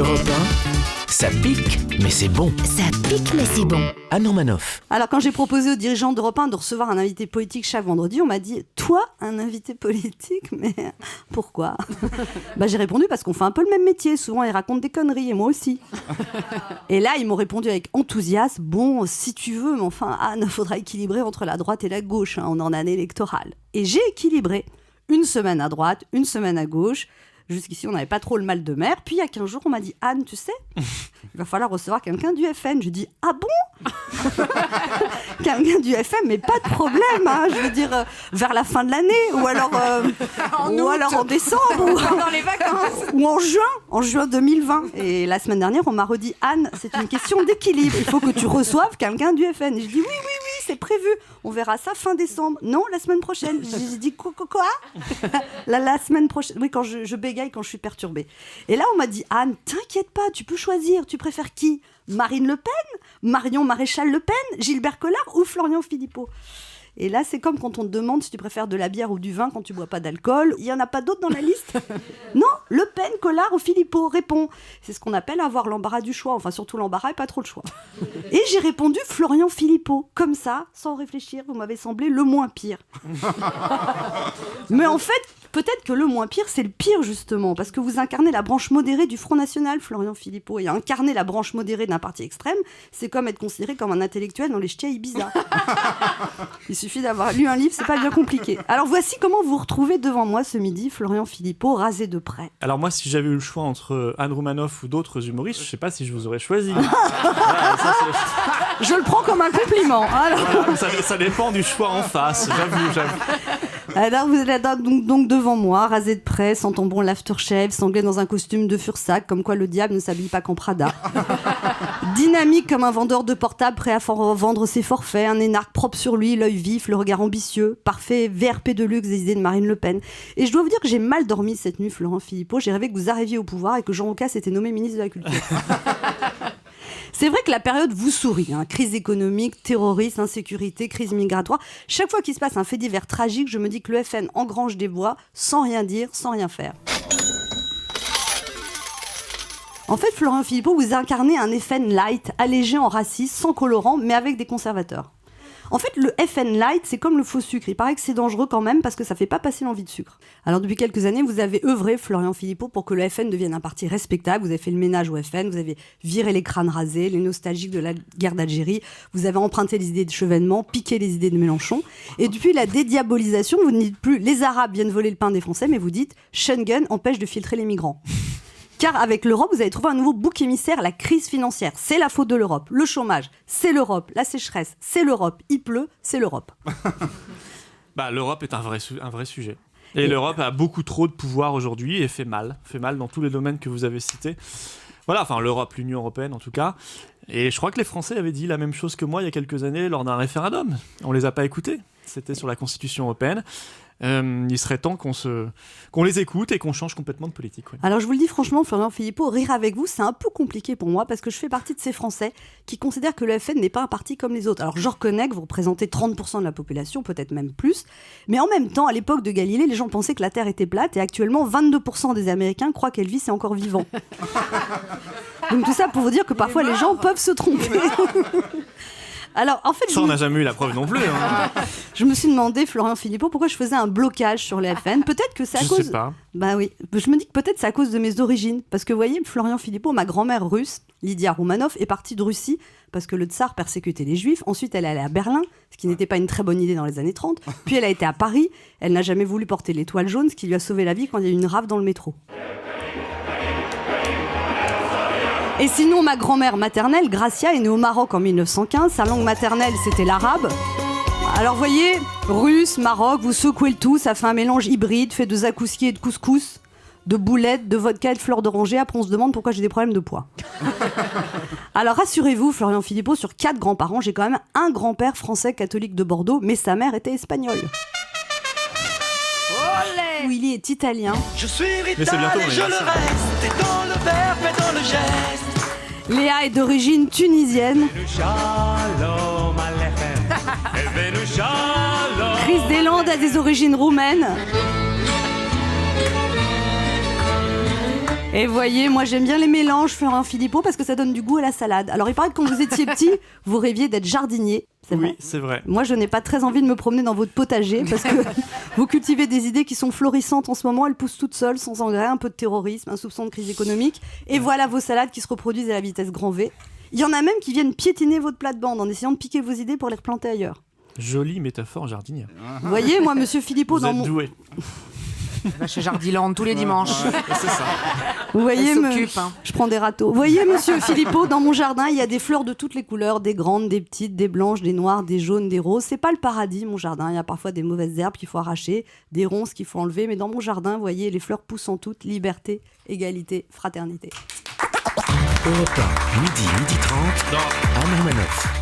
Europe 1, ça pique, mais c'est bon. Ça pique, mais c'est bon. Anne Romanoff. Alors, quand j'ai proposé aux dirigeants d'Europe 1 de recevoir un invité politique chaque vendredi, on m'a dit « Toi, un invité politique ? Mais pourquoi ?» J'ai répondu parce qu'on fait un peu le même métier. Souvent, ils racontent des conneries, et moi aussi. Et là, ils m'ont répondu avec enthousiasme « Bon, si tu veux, mais enfin, Anne, il faudra équilibrer entre la droite et la gauche. On est en année électorale. » Et j'ai équilibré. Une semaine à droite, une semaine à gauche. Jusqu'ici, on n'avait pas trop le mal de mer. Puis, il y a 15 jours, on m'a dit « Anne, tu sais, il va falloir recevoir quelqu'un du FN. » Je dis « Ah bon ? Quelqu'un du FN, mais pas de problème. Hein, je veux dire, vers la fin de l'année. Ou alors en décembre. Ou pendant les vacances. Ou en juin 2020. Et la semaine dernière, on m'a redit « Anne, c'est une question d'équilibre. Il faut que tu reçoives quelqu'un du FN. » Et je dis « Oui, c'est prévu. On verra ça fin décembre. » Non, la semaine prochaine. J'ai dit « Quoi ? La semaine prochaine. » Oui, quand je bégaye, quand je suis perturbée. Et là, on m'a dit « Anne, t'inquiète pas, tu peux choisir. Tu préfères qui ? Marine Le Pen, Marion Maréchal Le Pen, Gilbert Collard ou Florian Philippot ?» Et là, c'est comme quand on te demande si tu préfères de la bière ou du vin quand tu bois pas d'alcool. Il y en a pas d'autres dans la liste ? Non, Le Pen, Collard ou Philippot, réponds. C'est ce qu'on appelle avoir l'embarras du choix. Enfin, surtout l'embarras et pas trop le choix. Et j'ai répondu Florian Philippot. Comme ça, sans réfléchir, vous m'avez semblé le moins pire. Mais en fait, peut-être que le moins pire, c'est le pire, justement. Parce que vous incarnez la branche modérée du Front National, Florian Philippot. Et incarner la branche modérée d'un parti extrême, c'est comme être considéré comme un intellectuel dans les ch'tis à Ibiza. Il suffit d'avoir lu un livre, c'est pas bien compliqué. Alors voici comment vous retrouvez devant moi ce midi Florian Philippot rasé de près. Alors moi, si j'avais eu le choix entre Anne Romanoff ou d'autres humoristes, je sais pas si je vous aurais choisi. Je le prends comme un compliment. Alors... Ça dépend du choix en face, j'avoue. Alors vous êtes là donc devant moi, rasé de près, sentant bon l'aftershave, sanglé dans un costume de Fursac, comme quoi le diable ne s'habille pas qu'en Prada. Dynamique comme un vendeur de portable prêt à vendre ses forfaits, un énarque propre sur lui, l'œil vif, le regard ambitieux, parfait VRP de luxe des idées de Marine Le Pen. Et je dois vous dire que j'ai mal dormi cette nuit, Florian Philippot. J'ai rêvé que vous arriviez au pouvoir et que Jean Roucas était nommé ministre de la Culture. C'est vrai que la période vous sourit, hein. Crise économique, terrorisme, insécurité, crise migratoire. Chaque fois qu'il se passe un fait divers tragique, je me dis que le FN engrange des voix sans rien dire, sans rien faire. En fait, Florian Philippot, vous incarnez un FN light, allégé en raciste, sans colorant, mais avec des conservateurs. En fait, le FN light, c'est comme le faux sucre. Il paraît que c'est dangereux quand même parce que ça fait pas passer l'envie de sucre. Alors depuis quelques années, vous avez œuvré, Florian Philippot, pour que le FN devienne un parti respectable. Vous avez fait le ménage au FN, vous avez viré les crânes rasés, les nostalgiques de la guerre d'Algérie. Vous avez emprunté les idées de Chevènement, piqué les idées de Mélenchon. Et depuis la dédiabolisation, vous ne dites plus les Arabes viennent voler le pain des Français, mais vous dites Schengen empêche de filtrer les migrants. Car avec l'Europe, vous avez trouvé un nouveau bouc émissaire, la crise financière. C'est la faute de l'Europe. Le chômage, c'est l'Europe. La sécheresse, c'est l'Europe. Il pleut, c'est l'Europe. L'Europe est un vrai sujet. Et l'Europe a beaucoup trop de pouvoir aujourd'hui et fait mal dans tous les domaines que vous avez cités. Voilà, enfin l'Europe, l'Union européenne en tout cas. Et je crois que les Français avaient dit la même chose que moi il y a quelques années lors d'un référendum. On les a pas écoutés. C'était sur la Constitution européenne. Il serait temps qu'on les écoute et qu'on change complètement de politique. Ouais. Alors je vous le dis franchement, Florian Philippot, rire avec vous, c'est un peu compliqué pour moi parce que je fais partie de ces Français qui considèrent que le FN n'est pas un parti comme les autres. Alors je reconnais que vous représentez 30% de la population, peut-être même plus, mais en même temps, à l'époque de Galilée, les gens pensaient que la Terre était plate et actuellement 22% des Américains croient qu'Elvis est encore vivant. Donc tout ça pour vous dire que parfois les gens peuvent se tromper. Alors, en fait, ça, on n'a jamais eu la preuve non plus. Hein. Je me suis demandé, Florian Philippot, pourquoi je faisais un blocage sur les FN. Peut-être que c'est à cause... Je sais pas. Bah oui. Je me dis que peut-être c'est à cause de mes origines. Parce que, vous voyez, Florian Philippot, ma grand-mère russe, Lydia Romanov, est partie de Russie parce que le tsar persécutait les juifs. Ensuite, elle est allée à Berlin, ce qui n'était pas une très bonne idée dans les années 30. Puis elle a été à Paris. Elle n'a jamais voulu porter l'étoile jaune, ce qui lui a sauvé la vie quand il y a eu une rave dans le métro. Et sinon, ma grand-mère maternelle, Gracia, est née au Maroc en 1915. Sa langue maternelle, c'était l'arabe. Alors, voyez, russe, Maroc, vous secouez le tout. Ça fait un mélange hybride, fait de zakouski et de couscous, de boulettes, de vodka et de fleurs d'oranger. Après, on se demande pourquoi j'ai des problèmes de poids. Alors, rassurez-vous, Florian Philippot, sur 4 grands-parents, j'ai quand même un grand-père français catholique de Bordeaux, mais sa mère était espagnole. Olé ! Willy est italien. Je suis vital et je le reste, et dans le verbe et dans le geste. Léa est d'origine tunisienne. Chris Deslandes a des origines roumaines. Et voyez, moi j'aime bien les mélanges Florent Philippot parce que ça donne du goût à la salade. Alors il paraît que quand vous étiez petit, vous rêviez d'être jardinier. C'est vrai. Oui, c'est vrai. Moi je n'ai pas très envie de me promener dans votre potager parce que vous cultivez des idées qui sont florissantes en ce moment, elles poussent toutes seules, sans engrais, un peu de terrorisme, un soupçon de crise économique. Et voilà vos salades qui se reproduisent à la vitesse grand V. Il y en a même qui viennent piétiner votre plate-bande en essayant de piquer vos idées pour les replanter ailleurs. Jolie métaphore jardinière. Vous voyez, moi, monsieur Philippot, Vous êtes doué. Va chez Jardiland tous les dimanches. C'est ça. Vous voyez, Elle s'occupe, hein. je prends des râteaux. Vous voyez, monsieur Philippot, dans mon jardin, il y a des fleurs de toutes les couleurs, des grandes, des petites, des blanches, des noires, des jaunes, des roses. C'est pas le paradis, mon jardin. Il y a parfois des mauvaises herbes qu'il faut arracher, des ronces qu'il faut enlever. Mais dans mon jardin, vous voyez, les fleurs poussent en toutes. Liberté, égalité, fraternité. Europe 1, midi 30, Anne Romanoff.